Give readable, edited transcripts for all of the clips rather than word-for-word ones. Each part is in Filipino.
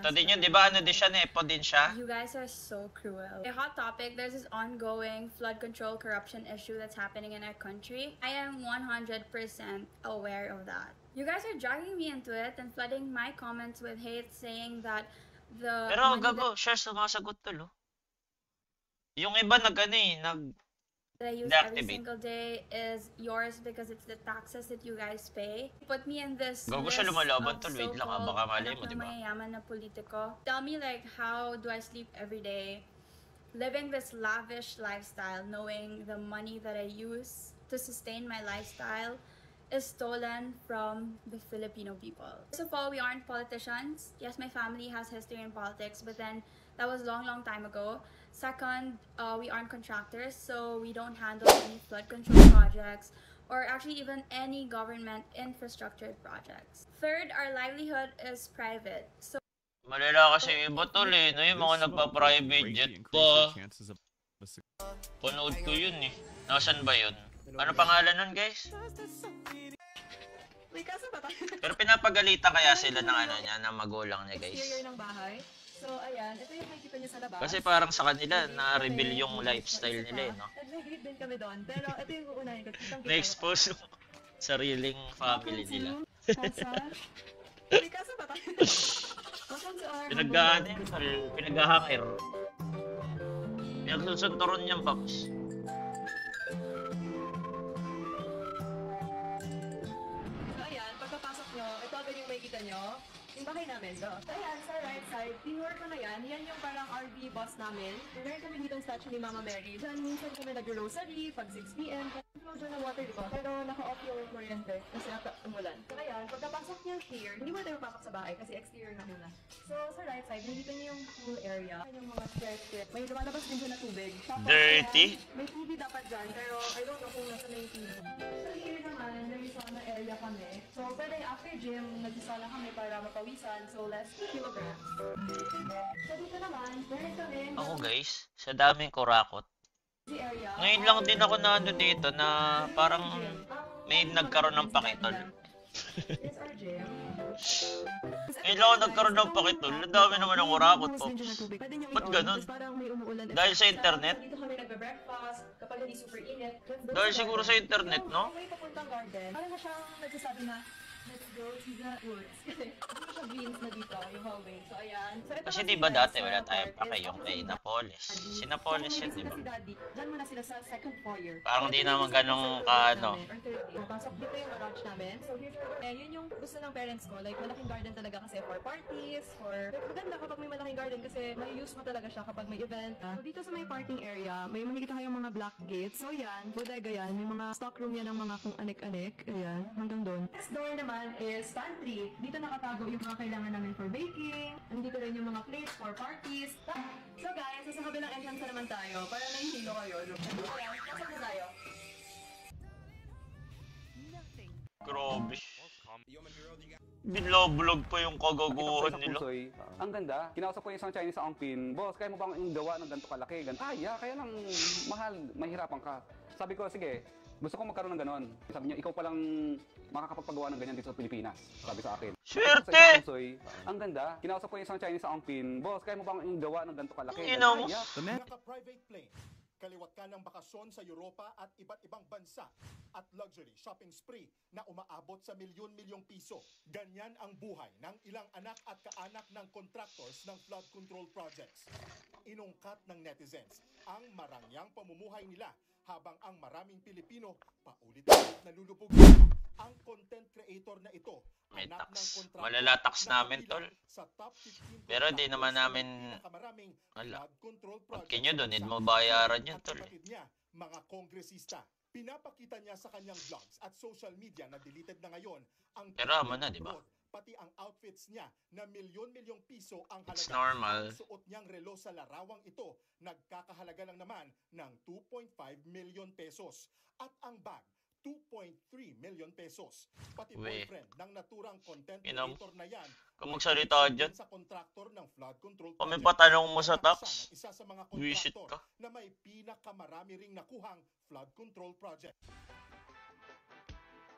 Ito din yun, di ba? Ano din siya, Nepo din siya? You guys are so cruel. A hot topic, there's this ongoing flood control corruption issue that's happening in our country. I am 100% aware of that. You guys are dragging me into it and flooding my comments with hate, saying that the Pero money gago, share sumasagot tol, oh. Yung iba that I use every deactivate. single day is yours because it's the taxes that you guys pay. Put me in this Gago list siya lumalaban of tol, wait lang, so-called baka mali anak mo, ng di ba? mayayaman na politiko. Tell me, like, how do I sleep every day living this lavish lifestyle, knowing the money that I use to sustain my lifestyle is stolen from the Filipino people. First of all, we aren't politicians. Yes, my family has history in politics, but then that was long time ago. Second, we aren't contractors, so we don't handle any flood control projects or actually even any government infrastructure projects. Third, our livelihood is private. So Malala kasi iba tol eh, no? Yung mga nagpa-private jet pa. Panood ko yun eh. Nasaan ba yun? Ano pangalan nun guys? May kaso ba tayo? Pero pinapagalitan kaya sila ng ano niya, ng magulang niya guys. Exterior ng bahay. So, ayan. Ito yung makikita niyo sa labas. Kasi parang sa kanila, na-reveal yung lifestyle nila eh, no? At nag-greet din kami doon. Pero ito yung uunahin ko. Na-expose yung sariling family nila. Casa. May kaso ba tayo? Welcome to our Pinag-hanger. Pinagsusunturon niyang paps. So, ayan. Pagpapasok nyo, ito agad yung makikita nyo. Yung bahay namin. So, ayan, sa right side, tinur ko na yan. Yan yung parang RV bus namin. Meron kami ditong statue ni Mama Mary. Diyan, minsan kami nag-rosary pag 6 p.m. Flow dyan ng water, diba? Pero naka-off yung kuryente kasi umulan. So, ayan, pagkapasok nyo here, hindi mo tayo mapapasok sa bahay kasi exterior na muna. So, sa right side, nakikita nyo yung pool area. Yung mga staircase. May lumalabas din dyan na tubig. Tapos, Dirty? ayan, may TV dapat dyan, pero I don't know kung nasa na yung TV. So, here naman, may sauna area kami. So, pwede after gym, nag-sauna kami para mapawisan. So, less kilograms. So, dito naman, meron kami Ako guys, sa daming kurakot. area. Ngayon lang din ako na ano dito na parang may nagkaroon ng pakitol. Here's our gym. Ngayon lang ako nagkaroon ng pakitol. Ang dami naman ng kurakot po. Ba't ganun? Dahil sa internet? Dito kami nagbe-breakfast kapag hindi super init. Dahil siguro sa internet, no? May papuntang garden. Parang na siyang nagsasabi na, let's go to the woods. Kasi hindi siya greens na dito, yung hallway. So, ayan. So, ito Kasi kasi, di ba guys, dati sa wala part tayong is pake yung kay Napoles. Si Napoles yun, di ba? Si Daddy. Diyan muna sila sa second foyer. Parang di naman ganun ka, ano. Pasok dito yung garage namin. So, here's our... yun yung gusto ng parents ko. Like, malaking garden talaga kasi for parties, for... Like, maganda kapag may malaking garden kasi may use mo talaga siya kapag may event. So, dito sa may parking area, may makikita kayong mga black gates. So, yan. Bodega yan. May mga stock room yan ng mga kung anik-anik. Ayan. Hanggang doon. Next door naman is pantry. Dito nakatago yung mga kailangan namin for baking. Nandito rin yung mga plates for parties. So, guys, sa kabilang entrance na naman tayo. Para nahihilo kayo. Ayan. Pasok na tayo. Grabe. Binablog pa yung kagaguhan nila. Pusoy, ang ganda. Kinausap ko yung isang Chinese sa Ongpin, boss, kaya mo bang yung gawa ng ganito kalaki? Kaya lang mahal, mahirapan ka. Sabi ko, sige, gusto ko magkaroon ng ganon. Sabi niya, ikaw palang makakapagpagawa ng ganyan dito sa Pilipinas. Sabi sa akin. Swerte! Pusoy, ang ganda. Kinausap ko yung isang Chinese sa Ongpin, boss, kaya mo bang yung gawa ng ganito kalaki? Ina mo. Naka-private plane, kaliwat ka ng bakasyon sa Europa at iba't ibang bansa at luxury shopping spree na umaabot sa milyon-milyong piso. Ganyan ang buhay ng ilang anak at kaanak ng contractors ng flood control projects. Inungkat ng netizens ang marangyang pamumuhay nila habang ang maraming Pilipino paulit-ulit nalulubog. Ang content creator na ito, May anak tax. ng contractor Malala tax na namin, tol. sa top 15 Pero di naman namin... pinakamaraming Wala. flood control Pag projects kinyo sa donate bansa. mo, bayaran yun, At tol. kapatid niya, mga kongresista. Pinapakita niya sa kanyang vlogs at social media na deleted na ngayon ang Pero amo na, di ba? pati ang outfits niya na milyon-milyong piso ang halaga. It's normal. Ang suot niyang relo sa larawang ito, nagkakahalaga lang naman ng 2.5 million pesos. At ang bag, 2.3 million pesos. Pati boyfriend ng naturang content creator na yan. Kung magsalita dyan, Sa kontraktor ng flood control kung may project, patanong mo sa tax, isa sa mga visit kontraktor ka. na may pinakamarami ring nakuhang flood control project.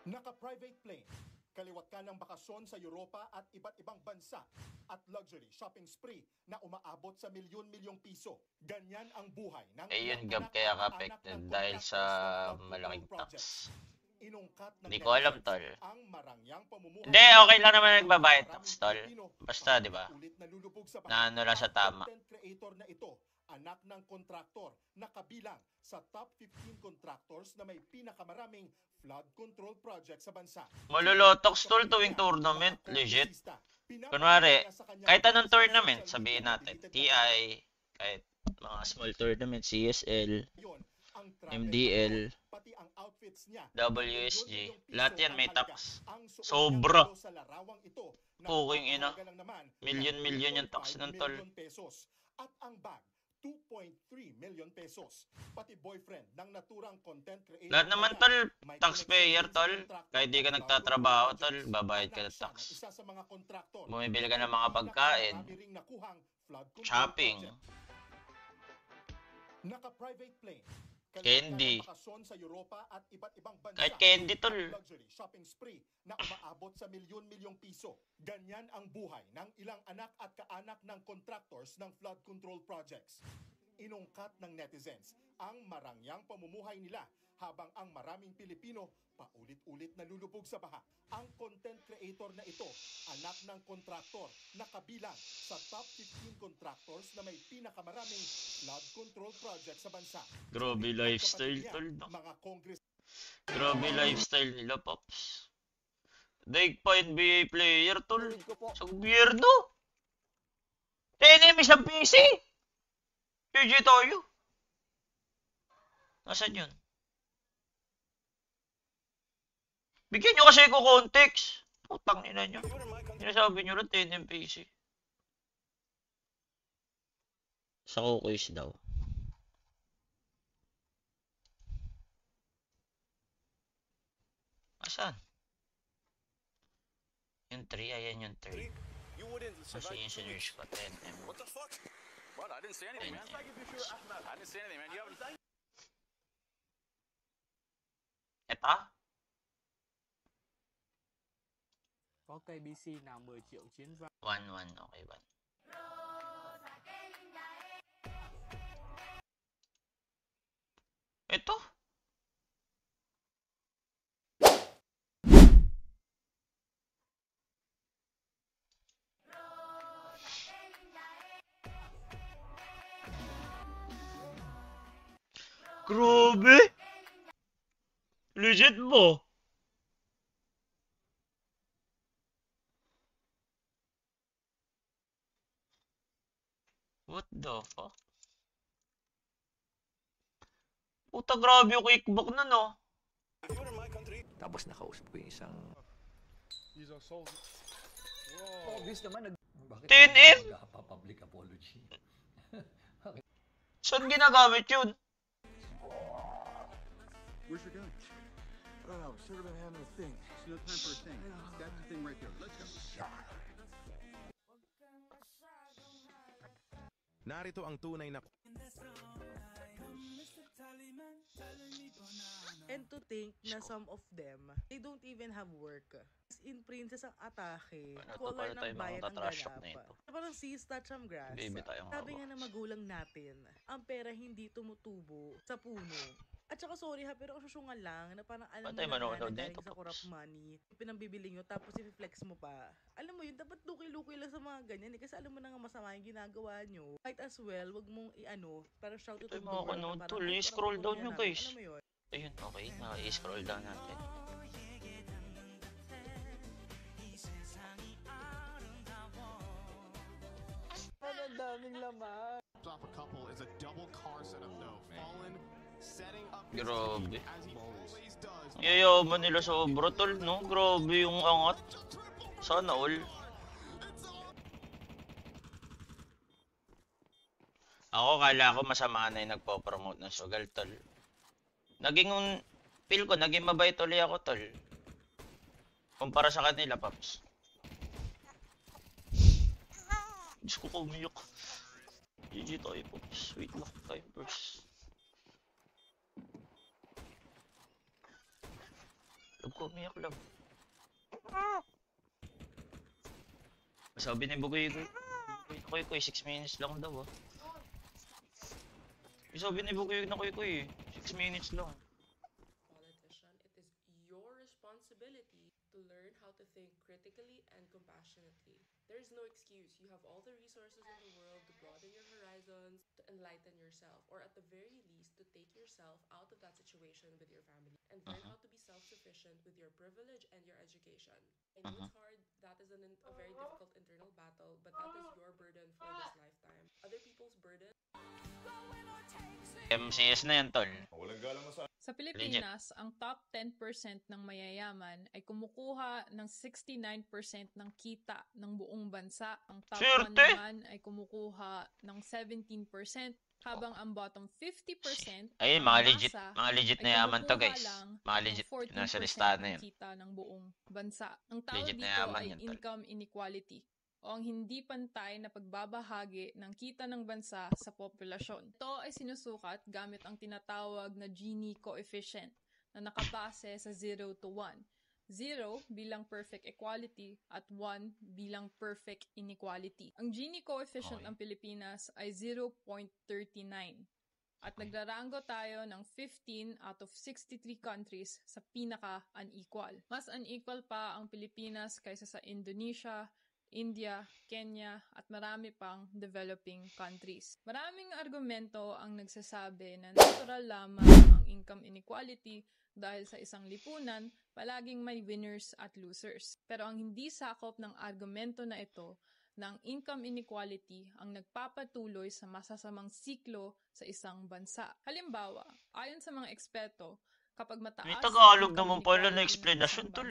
Naka-private plane, Kaliwat ka ng bakasyon sa Europa at iba't ibang bansa at luxury shopping spree na umaabot sa milyon-milyong piso. Ganyan ang buhay ng Ayun, ilang Gab, anak kaya at ka anak affected ng dahil sa contractors ng flood control malaking projects. tax. Inungkat ng Hindi ko alam, netizens tol. ang marangyang pamumuhay. Hindi, okay lang naman nagbabayad tax, Maraming tol. Pilipino Basta, di ba? ulit nalulubog sa Na ano lang sa Ang tama. content creator na ito, anak ng kontraktor na kabilang sa top 15 contractors na may pinakamaraming flood control project sa bansa. Malolotox, tol, tuwing tournament. Legit. Kunwari, kahit anong tournament, sabihin natin, TI, kahit mga small tournament, CSL, MDL, pati ang outfits niya, WSG, lahat yan may tax. ang suot Sobra. niyang sa larawang ito, Puking ina. napakahalaga lang naman Milyon-milyon yung tax 2.5 nun, tol. million pesos. At ang bag, 2.3 million pesos. Pati boyfriend ng naturang content creator. Lahat naman, na tol, may taxpayer, connection sa tol. contractor Kahit di ka at nagtatrabaho, flood tol, control babayad ka projects. ng tax. Anak siya sa mga kontraktor. Bumibili ka ng mga pagkain, Marami ring nakuhang flood control shopping, project. Naka-private plane. Candy. Bakasyon sa Europa at iba't ibang bansa. kahit candy, tol. At luxury shopping spree na umaabot sa milyon-milyong piso. Ganyan ang buhay ng ilang anak at kaanak ng contractors ng flood control projects. Inungkat ng netizens ang marangyang pamumuhay nila habang ang maraming Pilipino paulit-ulit nalulubog sa baha. Ang content creator na ito, anak ng kontraktor na kabilang sa top 15 contractors na may pinakamaraming flood control project sa bansa. Grabe lifestyle, tol, no? Mga congress Grabe lifestyle nila, Pops. Daig pa NBA player, tol. Sa gobyerno. TNM isang PC. GG tayo. Nasaan yun? Bigyan nyo kasi ko context. Putang ina nyo. Sinasabi nyo rin TNM PC. Sa kukuis daw. Asan? Yung 3, ayan yung 3. Kasi yung sinerge ko, 10M. What the fuck? What? I didn't say anything, man. I didn't say anything, man. You haven't. Eto? Có cây BC nào 10 triệu chiến vàng 1-1, okay ba? Ito? Grabe! Legit mo? What the fuck? Puta, grabe yung kickback nun, no? Tapos nakausap ko yung isang... Obvious naman, bakit 10M? public apology? Saan ginagamit yun? Where's your gun? I don't know. Should have been having a thing. There's no time for a thing. That's the thing right there. Let's go. Narito ang tunay na... And to think na some of them, they don't even have work. In Princess ang atake, color ng bayan ang ganap. Parang sis, touch ang grass. Sabi nga ng magulang natin, ang pera hindi tumutubo sa puno. At saka sorry ha, pero kasyusyungan lang na parang alam mo na galing sa corrupt money, pinambibili nyo tapos i-flex mo pa. Alam mo yun, dapat luki-luki lang sa mga ganyan eh, kasi alam mo na nga masama yung ginagawa nyo. Might as well, wag mong parang shout out to the world na parang scroll down nyo guys. Alam mo yun? Ayun, okay. I-scroll down natin. Ang daming laman. Top a couple is a double car setup though. Fallen setting up his Grabe. team as he always does. Yayaman nila sobra, tol, no? Grabe yung angat. Sana all. Ako, kala ko masama na yung nagpo-promote ng sugal, tol. Feel ko, naging mabait ulit ako, tol. Kumpara sa kanila, Paps. Diyos ko, umiyak. GG tayo, Paps. Wait lang, time first. Love ko, umiyak, love. Sabi ni Bugoy Kuy, 6 minutes lang daw. Sabi ni Bugoy na Kuy, 6 minutes lang. Politician, it is your responsibility to learn how to think critically and compassionately. There is no excuse. You have all the resources in the world to broaden your horizons, to enlighten yourself, or at the very least, to take yourself out of that situation with your family and learn how to be self-sufficient with your privilege and your education. I know it's hard. That is a very difficult internal battle, but that is your burden for this lifetime. Other people's burden. MCS na yan, tol. Sa Pilipinas, ang top 10% ng mayayaman ay kumukuha ng 69% ng kita ng buong bansa. Ang top 1 naman ay kumukuha ng 17%, habang ang bottom 50% ay mga legit na yaman to, guys. Mga legit na sa listahan na yun. Kita ng buong bansa. Ang tawag dito ay income inequality, o ang hindi pantay na pagbabahagi ng kita ng bansa sa populasyon. Ito ay sinusukat gamit ang tinatawag na Gini coefficient na nakabase sa 0 to 1. 0 bilang perfect equality at 1 bilang perfect inequality. Ang Gini coefficient ng Pilipinas ay 0.39 at nagrarango tayo ng 15 out of 63 countries sa pinaka-unequal. Mas unequal pa ang Pilipinas kaysa sa Indonesia, India, Kenya, at marami pang developing countries. Maraming argumento ang nagsasabi na natural lamang ang income inequality dahil sa isang lipunan, palaging may winners at losers. Pero ang hindi sakop ng argumento na ito, ng income inequality ang nagpapatuloy sa masasamang siklo sa isang bansa. Halimbawa, ayon sa mga eksperto, kapag mataas may Tagalog naman pala na explanation, tol.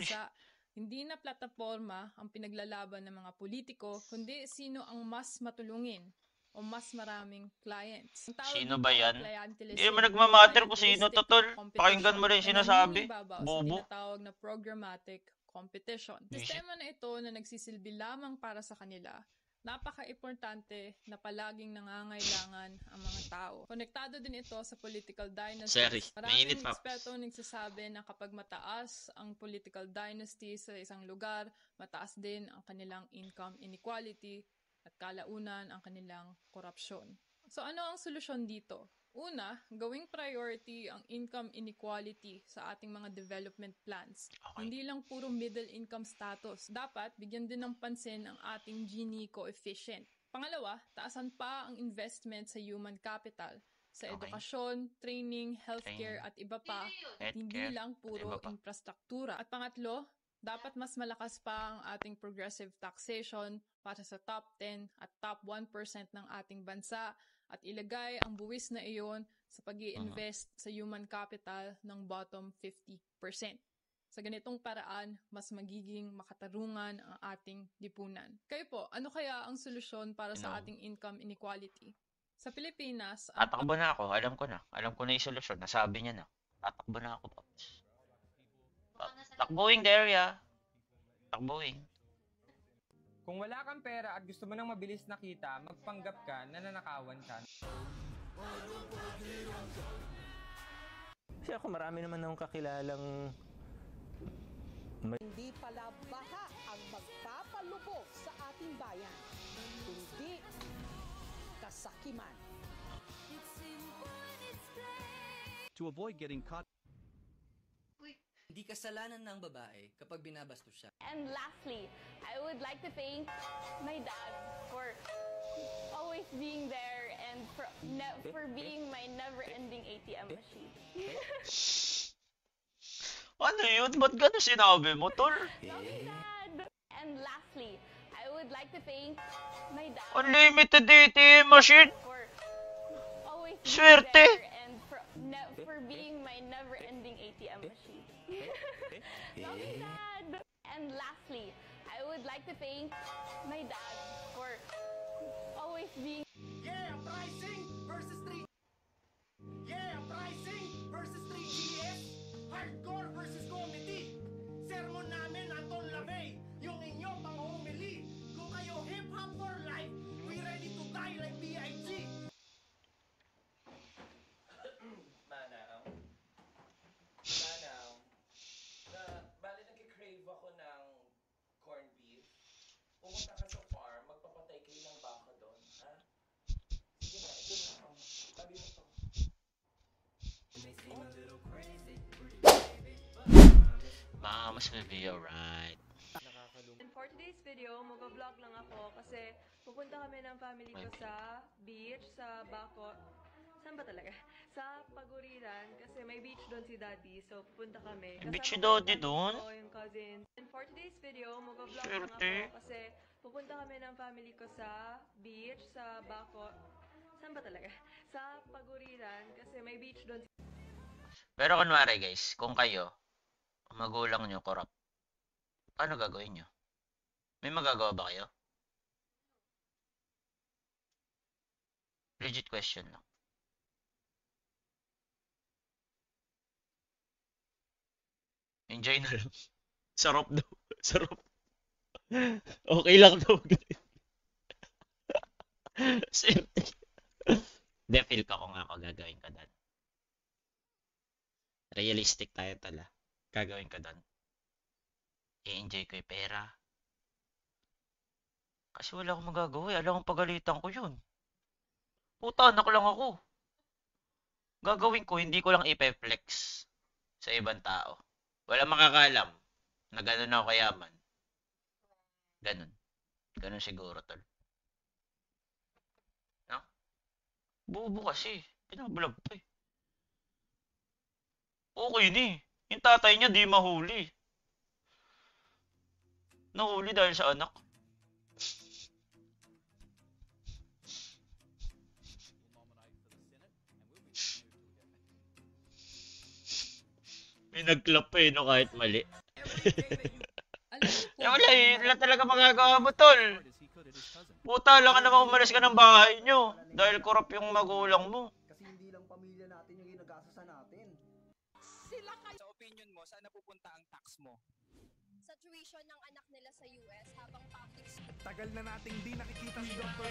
Hindi na plataforma ang pinaglalaban ng mga politiko, kundi sino ang mas matulungin o mas maraming clients. Sino ba yan? Hindi naman nagmamatter kung sino to, tol. Pakinggan mo rin sinasabi. Bobo. Tinatawag na programmatic competition. Sistema na ito na nagsisilbi lamang para sa kanila, napaka-importante na palaging nangangailangan ang mga tao. Konektado din ito sa political dynasty. Maraming eksperto nagsasabi na kapag mataas ang political dynasty sa isang lugar, mataas din ang kanilang income inequality at kalaunan ang kanilang korupsyon. So ano ang solusyon dito? Una, gawing priority ang income inequality sa ating mga development plans. Hindi lang puro middle income status. Dapat bigyan din ng pansin ang ating Gini coefficient. Pangalawa, taasan pa ang investment sa human capital, sa edukasyon, training, healthcare at iba pa, at hindi lang puro infrastruktura. At pangatlo, dapat mas malakas pa ang ating progressive taxation para sa top 10 at top 1% ng ating bansa, at ilagay ang buwis na iyon sa pag-i-invest sa human capital ng bottom 50%. Sa ganitong paraan, mas magiging makatarungan ang ating lipunan. Kayo po, ano kaya ang solusyon para sa ating income inequality? Sa Pilipinas... Tatakbo na ako. Alam ko na. Alam ko na yung solusyon. Nasabi niya na. Tatakbo na ako, Pops. Takbuing the area. Takbuing. Kung wala kang pera at gusto mo ng mabilis na kita, magpanggap ka na nanakawan ka. Kasi ako marami naman akong kakilalang... Hindi pala baha ang magpapalubog sa ating bayan, kundi kasakiman. To avoid getting caught. Hindi kasalanan ng babae kapag binabastos siya. And lastly, I would like to thank my dad for always being there and for being my never-ending ATM machine. Ano yun? Ba't gano'n sinabi mo, tol? Dad! And lastly, I would like to thank my dad unlimited ATM machine? for always being Swerte! there and for being my never-ending ATM machine. Love you, Dad! And lastly, I would like to thank my dad for always being... Yeah, pricing versus 3... Yeah, pricing versus 3GS. Hardcore versus comedy. Sermon namin, Anton Lavey. Yung inyo pang-humili. Kung kayo hip-hop for life, we ready to die like B.I.G. Bali nagki-crave ako ng corned beef. Pumunta ka sa farm. Mas may video, right? And for today's video, mag-vlog lang ako kasi pupunta kami ng family ko sa beach, sa Baco. Saan ba talaga? Sa Paguriran kasi may beach doon si Daddy. So pupunta kami. Beach si Daddy doon? Oo, yung cousins. And for today's video, mag-vlog lang ako kasi pupunta kami ng family ko sa beach, sa Baco. Saan ba talaga? Sa Paguriran kasi may beach doon. Pero kunwari guys, kung kayo, magulang nyo corrupt, paano gagawin nyo? May magagawa ba kayo? Legit question lang. Enjoy na lang. Sarap daw. Sarap. Okay lang daw. Hindi, feel ko kung ako gagawin ko doon. Realistic tayo tala. Gagawin ko doon. I-enjoy ko yung pera. Kasi wala akong magagawa. Alam kong pagalitan ko yun. Puta, anak lang ako. Gagawin ko, hindi ko lang ipe-flex sa ibang tao. Wala makakalam na gano'n ako kayaman. Ganun. Ganun siguro, tol. No? Bubo kasi. Pinablog pa eh. Okay ni. Yung tatay niya di mahuli. Nahuli dahil sa anak. May nag-clap eh, no, kahit mali. Wala eh, wala talaga magagawa mo, tol. Puta, lang ka naman umalis ka ng bahay nyo. Dahil corrupt yung magulang mo. Kasi hindi lang pamilya natin yung ginagastusan natin. Sila kayo. Sa opinion mo, saan napupunta ang tax mo? Sa tuition ng anak nila sa US habang public school. Tagal na nating di nakikita si Dr.